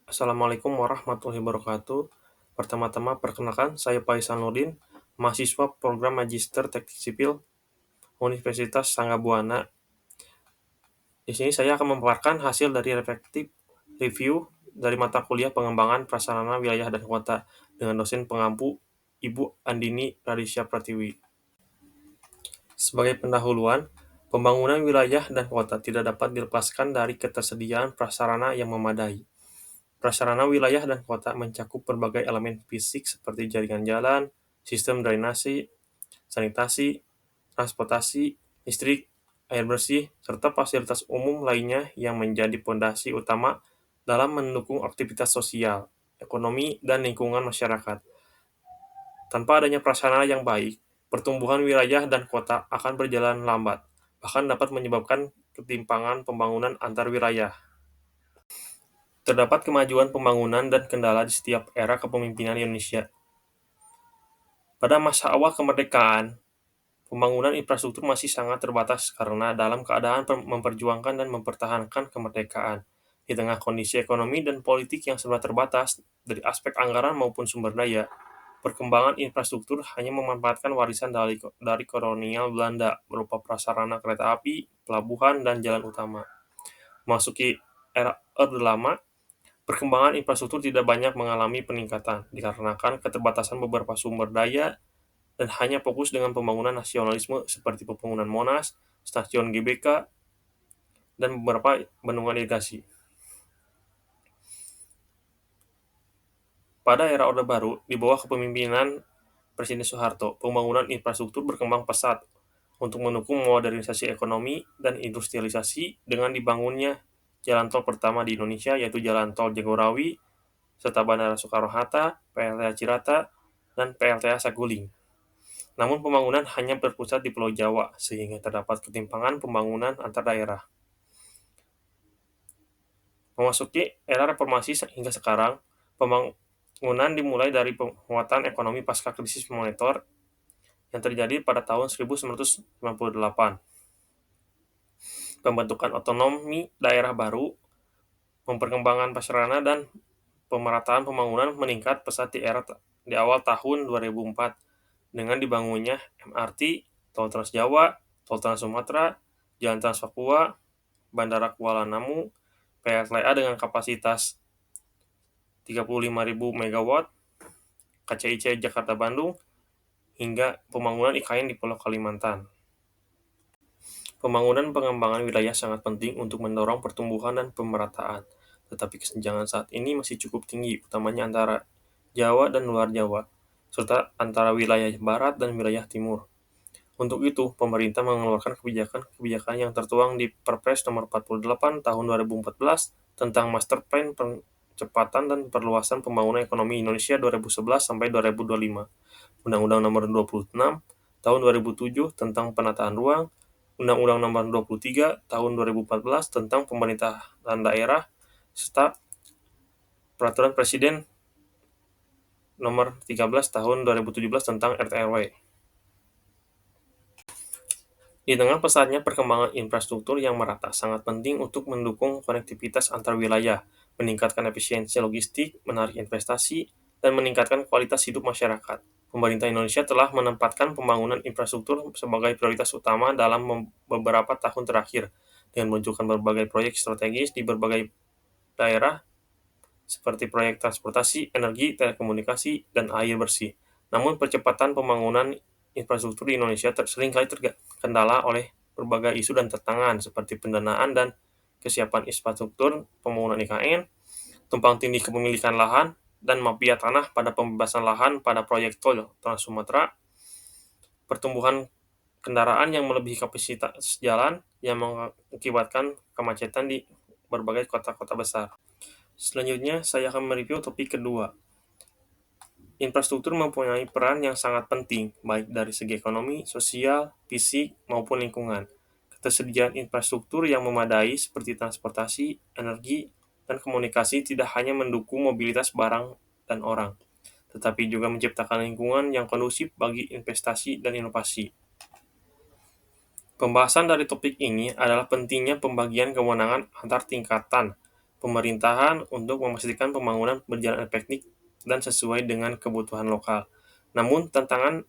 Assalamualaikum warahmatullahi wabarakatuh. Pertama-tama perkenalkan, saya Faisal Nurdin, mahasiswa program Magister Teknik Sipil Universitas Sangga Buana. Di sini saya akan memaparkan hasil dari reflektif review dari mata kuliah pengembangan prasarana wilayah dan kota dengan dosen pengampu Ibu Andini Radisya Pratiwi. Sebagai pendahuluan, pembangunan wilayah dan kota tidak dapat dilepaskan dari ketersediaan prasarana yang memadai. Prasarana wilayah dan kota mencakup berbagai elemen fisik seperti jaringan jalan, sistem drainase, sanitasi, transportasi, listrik, air bersih, serta fasilitas umum lainnya yang menjadi fondasi utama dalam mendukung aktivitas sosial, ekonomi, dan lingkungan masyarakat. Tanpa adanya prasarana yang baik, pertumbuhan wilayah dan kota akan berjalan lambat, bahkan dapat menyebabkan ketimpangan pembangunan antar wilayah. Terdapat kemajuan pembangunan dan kendala di setiap era kepemimpinan Indonesia. Pada masa awal kemerdekaan, pembangunan infrastruktur masih sangat terbatas karena dalam keadaan memperjuangkan dan mempertahankan kemerdekaan. Di tengah kondisi ekonomi dan politik yang serba terbatas dari aspek anggaran maupun sumber daya, perkembangan infrastruktur hanya memanfaatkan warisan dari kolonial Belanda berupa prasarana kereta api, pelabuhan, dan jalan utama. Memasuki era Orde Lama, perkembangan infrastruktur tidak banyak mengalami peningkatan, dikarenakan keterbatasan beberapa sumber daya dan hanya fokus dengan pembangunan nasionalisme seperti pembangunan Monas, stasiun GBK, dan beberapa bendungan irigasi. Pada era Orde Baru, di bawah kepemimpinan Presiden Soeharto, pembangunan infrastruktur berkembang pesat untuk mendukung modernisasi ekonomi dan industrialisasi dengan dibangunnya jalan tol pertama di Indonesia, yaitu Jalan Tol Jagorawi, serta Bandara Soekarno-Hatta, PLTA Cirata, dan PLTA Saguling. Namun pembangunan hanya berpusat di Pulau Jawa, sehingga terdapat ketimpangan pembangunan antar daerah. Memasuki era reformasi hingga sekarang, pembangunan dimulai dari penguatan ekonomi pasca krisis moneter yang terjadi pada tahun 1998. Pembentukan otonomi daerah baru, perkembangan prasarana, dan pemerataan pembangunan meningkat pesat di awal tahun 2004 dengan dibangunnya MRT, Tol Trans Jawa, Tol Trans Sumatera, Jalan Trans Papua, Bandara Kuala Namu, PLTA dengan kapasitas 35.000 MW, KCIC Jakarta Bandung, hingga pembangunan IKN di Pulau Kalimantan. Pembangunan pengembangan wilayah sangat penting untuk mendorong pertumbuhan dan pemerataan, tetapi kesenjangan saat ini masih cukup tinggi, utamanya antara Jawa dan luar Jawa, serta antara wilayah barat dan wilayah timur. Untuk itu, pemerintah mengeluarkan kebijakan-kebijakan yang tertuang di Perpres Nomor 48 Tahun 2014 tentang Master Plan Percepatan dan Perluasan Pembangunan Ekonomi Indonesia 2011 sampai 2025, Undang-Undang Nomor 26 Tahun 2007 tentang Penataan Ruang, Undang-Undang Nomor 23 Tahun 2014 tentang Pemerintahan Daerah, serta Peraturan Presiden Nomor 13 Tahun 2017 tentang RT/RW. Di tengah pesatnya perkembangan infrastruktur yang merata, sangat penting untuk mendukung konektivitas antar wilayah, meningkatkan efisiensi logistik, menarik investasi, dan meningkatkan kualitas hidup masyarakat. Pemerintah Indonesia telah menempatkan pembangunan infrastruktur sebagai prioritas utama dalam beberapa tahun terakhir, dengan meluncurkan berbagai proyek strategis di berbagai daerah, seperti proyek transportasi, energi, telekomunikasi, dan air bersih. Namun percepatan pembangunan infrastruktur di Indonesia seringkali terkendala oleh berbagai isu dan tantangan seperti pendanaan dan kesiapan infrastruktur pembangunan IKN, tumpang tindih kepemilikan lahan, dan mafia tanah pada pembebasan lahan pada proyek tol Trans Sumatera, pertumbuhan kendaraan yang melebihi kapasitas jalan yang mengakibatkan kemacetan di berbagai kota-kota besar. Selanjutnya, saya akan mereview topik kedua. Infrastruktur mempunyai peran yang sangat penting, baik dari segi ekonomi, sosial, fisik, maupun lingkungan. Ketersediaan infrastruktur yang memadai seperti transportasi, energi, dan komunikasi tidak hanya mendukung mobilitas barang dan orang, tetapi juga menciptakan lingkungan yang kondusif bagi investasi dan inovasi. Pembahasan dari topik ini adalah pentingnya pembagian kewenangan antar tingkatan pemerintahan untuk memastikan pembangunan berjalan efektif dan sesuai dengan kebutuhan lokal. Namun, tantangan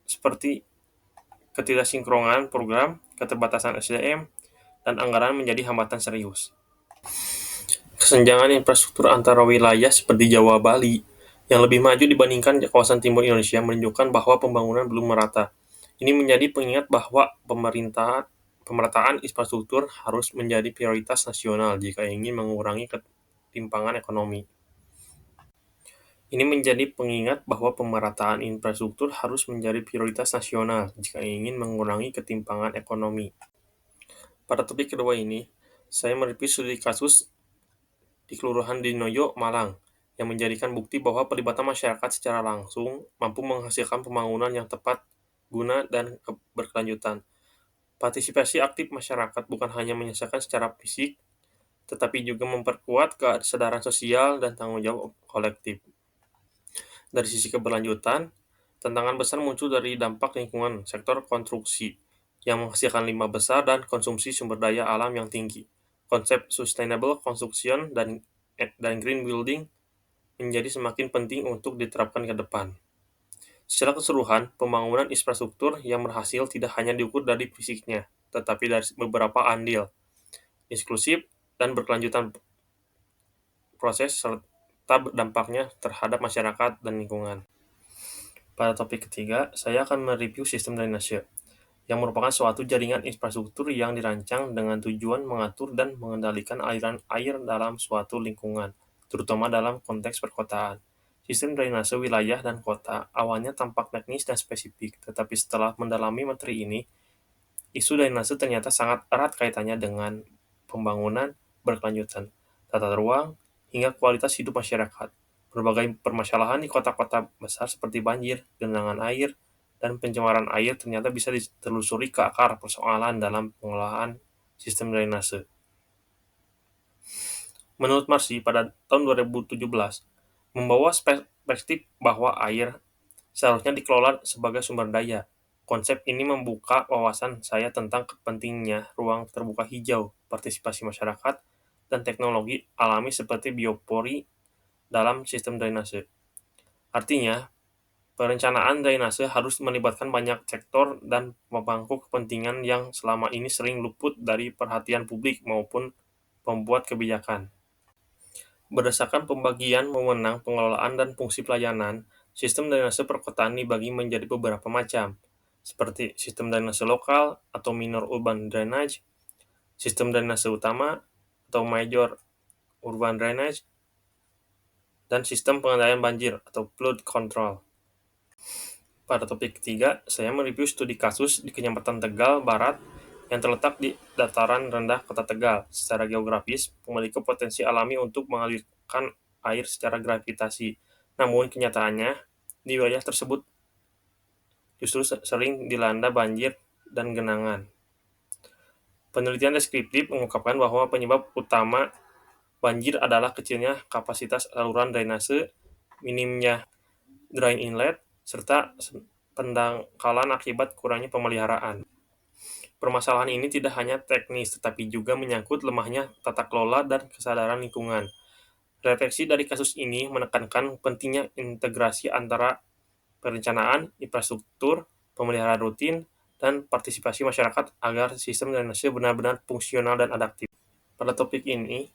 seperti ketidaksinkronan program, keterbatasan SDM, dan anggaran menjadi hambatan serius. Kesenjangan infrastruktur antara wilayah seperti Jawa Bali yang lebih maju dibandingkan kawasan timur Indonesia menunjukkan bahwa pembangunan belum merata. Ini menjadi pengingat bahwa pemerataan infrastruktur harus menjadi prioritas nasional jika ingin mengurangi ketimpangan ekonomi. Ini menjadi pengingat bahwa pemerataan infrastruktur harus menjadi prioritas nasional jika ingin mengurangi ketimpangan ekonomi. Pada topik kedua ini, saya mereview studi kasus di Kelurahan Dinoyo, Malang, yang menjadikan bukti bahwa pelibatan masyarakat secara langsung mampu menghasilkan pembangunan yang tepat, guna, dan berkelanjutan. Partisipasi aktif masyarakat bukan hanya menyelesaikan secara fisik, tetapi juga memperkuat kesadaran sosial dan tanggung jawab kolektif. Dari sisi keberlanjutan, tantangan besar muncul dari dampak lingkungan sektor konstruksi, yang menghasilkan limbah besar dan konsumsi sumber daya alam yang tinggi. Konsep sustainable construction dan green building menjadi semakin penting untuk diterapkan ke depan. Secara keseluruhan, pembangunan infrastruktur yang berhasil tidak hanya diukur dari fisiknya, tetapi dari beberapa andil, inklusif, dan berkelanjutan proses serta dampaknya terhadap masyarakat dan lingkungan. Pada topik ketiga, saya akan mereview sistem drainase, yang merupakan suatu jaringan infrastruktur yang dirancang dengan tujuan mengatur dan mengendalikan aliran air dalam suatu lingkungan, terutama dalam konteks perkotaan. Sistem drainase wilayah dan kota awalnya tampak teknis dan spesifik, tetapi setelah mendalami materi ini, isu drainase ternyata sangat erat kaitannya dengan pembangunan berkelanjutan, tata ruang, hingga kualitas hidup masyarakat. Berbagai permasalahan di kota-kota besar seperti banjir, genangan air, dan pencemaran air ternyata bisa ditelusuri ke akar persoalan dalam pengelolaan sistem drainase. Menurut Marsi, pada tahun 2017, membawa perspektif bahwa air seharusnya dikelola sebagai sumber daya. Konsep ini membuka wawasan saya tentang pentingnya ruang terbuka hijau, partisipasi masyarakat, dan teknologi alami seperti biopori dalam sistem drainase. Artinya, perencanaan drainase harus melibatkan banyak sektor dan pemangku kepentingan yang selama ini sering luput dari perhatian publik maupun pembuat kebijakan. Berdasarkan pembagian wewenang pengelolaan dan fungsi pelayanan, sistem drainase perkotaan dibagi menjadi beberapa macam, seperti sistem drainase lokal atau minor urban drainage, sistem drainase utama atau major urban drainage, dan sistem pengendalian banjir atau flood control. Pada topik ketiga, saya mereview studi kasus di Kecamatan Tegal Barat yang terletak di dataran rendah Kota Tegal. Secara geografis, memiliki potensi alami untuk mengalirkan air secara gravitasi. Namun, kenyataannya, di wilayah tersebut justru sering dilanda banjir dan genangan. Penelitian deskriptif mengungkapkan bahwa penyebab utama banjir adalah kecilnya kapasitas saluran drainase, minimnya drain inlet, serta pendangkalan akibat kurangnya pemeliharaan. Permasalahan ini tidak hanya teknis, tetapi juga menyangkut lemahnya tata kelola dan kesadaran lingkungan. Refleksi dari kasus ini menekankan pentingnya integrasi antara perencanaan, infrastruktur, pemeliharaan rutin, dan partisipasi masyarakat agar sistem drainase benar-benar fungsional dan adaptif. Pada topik ini,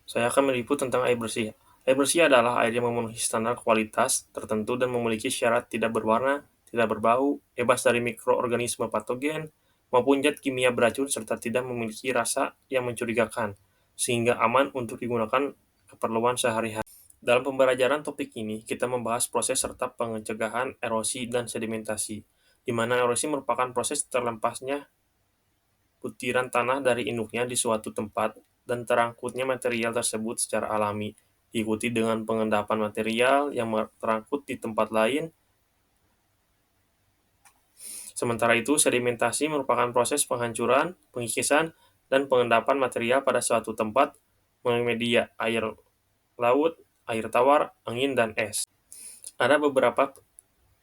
saya akan meliput tentang air bersih. Air bersih adalah air yang memenuhi standar kualitas tertentu dan memiliki syarat tidak berwarna, tidak berbau, bebas dari mikroorganisme patogen, maupun zat kimia beracun serta tidak memiliki rasa yang mencurigakan, sehingga aman untuk digunakan keperluan sehari-hari. Dalam pembelajaran topik ini, kita membahas proses serta pencegahan erosi dan sedimentasi, di mana erosi merupakan proses terlempasnya butiran tanah dari induknya di suatu tempat dan terangkutnya material tersebut secara alami, diikuti dengan pengendapan material yang terangkut di tempat lain. Sementara itu, sedimentasi merupakan proses penghancuran, pengikisan, dan pengendapan material pada suatu tempat melalui media air laut, air tawar, angin, dan es. Ada beberapa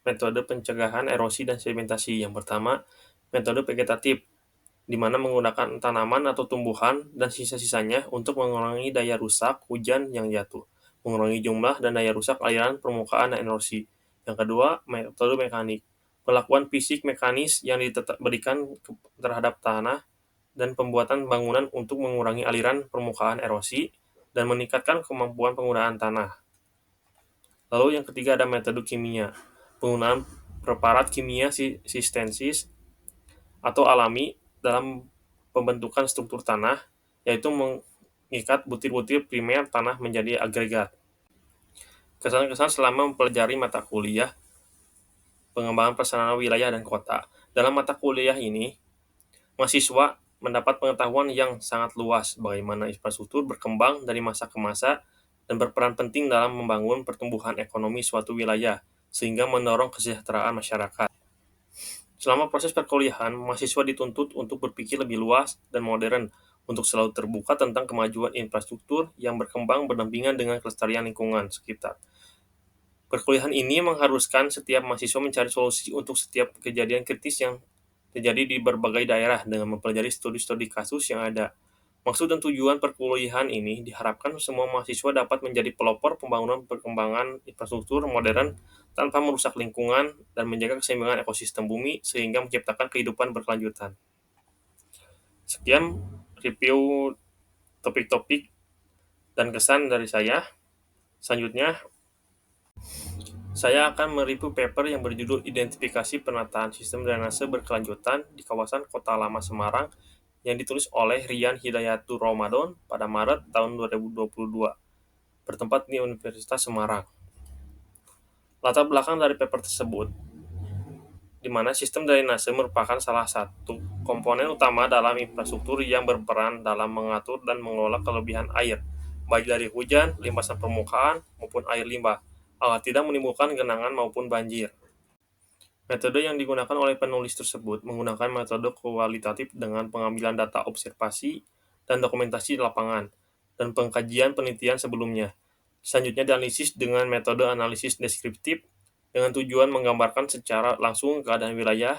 metode pencegahan erosi dan sedimentasi. Yang pertama, metode vegetatif. di mana menggunakan tanaman atau tumbuhan dan sisa-sisanya untuk mengurangi daya rusak hujan yang jatuh, mengurangi jumlah dan daya rusak aliran permukaan dan erosi. Yang kedua, metode mekanik. Perlakuan fisik mekanis yang diberikan terhadap tanah dan pembuatan bangunan untuk mengurangi aliran permukaan erosi dan meningkatkan kemampuan penggunaan tanah. Lalu yang ketiga ada metode kimia. Penggunaan preparat kimia sistensis atau alami dalam pembentukan struktur tanah, yaitu mengikat butir-butir primer tanah menjadi agregat. Kesan-kesan selama mempelajari mata kuliah pengembangan perencanaan wilayah dan kota. Dalam mata kuliah ini, mahasiswa mendapat pengetahuan yang sangat luas bagaimana infrastruktur berkembang dari masa ke masa dan berperan penting dalam membangun pertumbuhan ekonomi suatu wilayah, sehingga mendorong kesejahteraan masyarakat. Selama proses perkuliahan, mahasiswa dituntut untuk berpikir lebih luas dan modern untuk selalu terbuka tentang kemajuan infrastruktur yang berkembang berdampingan dengan kelestarian lingkungan sekitar. Perkuliahan ini mengharuskan setiap mahasiswa mencari solusi untuk setiap kejadian kritis yang terjadi di berbagai daerah dengan mempelajari studi-studi kasus yang ada. Maksud dan tujuan perkuliahan ini diharapkan semua mahasiswa dapat menjadi pelopor pembangunan perkembangan infrastruktur modern tanpa merusak lingkungan dan menjaga keseimbangan ekosistem bumi sehingga menciptakan kehidupan berkelanjutan. Sekian review topik-topik dan kesan dari saya. Selanjutnya, saya akan mereview paper yang berjudul Identifikasi Penataan Sistem Drainase Berkelanjutan di Kawasan Kota Lama Semarang yang ditulis oleh Rian Hidayatur Ramadan pada Maret tahun 2022, bertempat di Universitas Semarang. Latar belakang dari paper tersebut, di mana sistem drainase merupakan salah satu komponen utama dalam infrastruktur yang berperan dalam mengatur dan mengelola kelebihan air, baik dari hujan, limpasan permukaan, maupun air limbah, agar tidak menimbulkan genangan maupun banjir. Metode yang digunakan oleh penulis tersebut menggunakan metode kualitatif dengan pengambilan data observasi dan dokumentasi di lapangan, dan pengkajian penelitian sebelumnya. Selanjutnya dianalisis dengan metode analisis deskriptif dengan tujuan menggambarkan secara langsung keadaan wilayah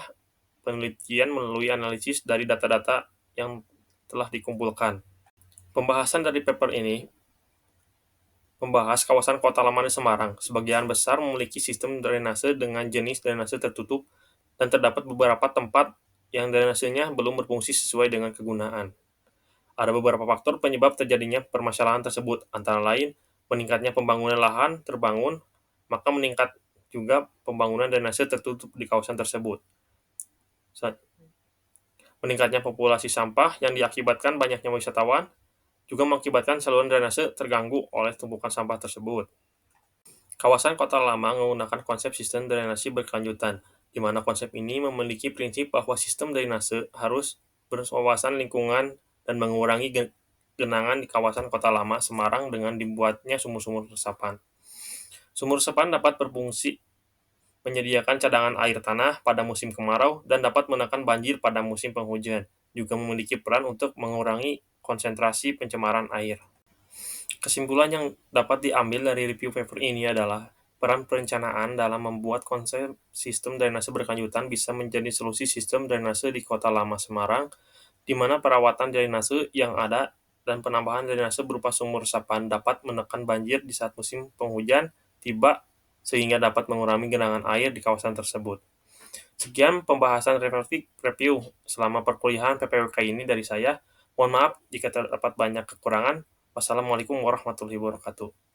penelitian melalui analisis dari data-data yang telah dikumpulkan. Pembahasan dari paper ini membahas kawasan Kota Lama di Semarang. Sebagian besar memiliki sistem drainase dengan jenis drainase tertutup dan terdapat beberapa tempat yang drainasenya belum berfungsi sesuai dengan kegunaan. Ada beberapa faktor penyebab terjadinya permasalahan tersebut, antara lain meningkatnya pembangunan lahan terbangun, maka meningkat juga pembangunan drainase tertutup di kawasan tersebut. Meningkatnya populasi sampah yang diakibatkan banyaknya wisatawan, juga mengakibatkan saluran drainase terganggu oleh tumpukan sampah tersebut. Kawasan Kota Lama menggunakan konsep sistem drainase berkelanjutan, di mana konsep ini memiliki prinsip bahwa sistem drainase harus berwawasan lingkungan dan mengurangi genangan di kawasan Kota Lama Semarang dengan dibuatnya sumur-sumur resapan. Sumur resapan dapat berfungsi menyediakan cadangan air tanah pada musim kemarau dan dapat menekan banjir pada musim penghujan, juga memiliki peran untuk mengurangi konsentrasi pencemaran air. Kesimpulan yang dapat diambil dari review paper ini adalah peran perencanaan dalam membuat konsep sistem drainase berkelanjutan bisa menjadi solusi sistem drainase di Kota Lama Semarang, di mana perawatan drainase yang ada dan penambahan drainase berupa sumur resapan dapat menekan banjir di saat musim penghujan tiba sehingga dapat mengurangi genangan air di kawasan tersebut. Sekian pembahasan review selama perkuliahan PPWK ini dari saya. Mohon maaf jika terdapat banyak kekurangan. Wassalamualaikum warahmatullahi wabarakatuh.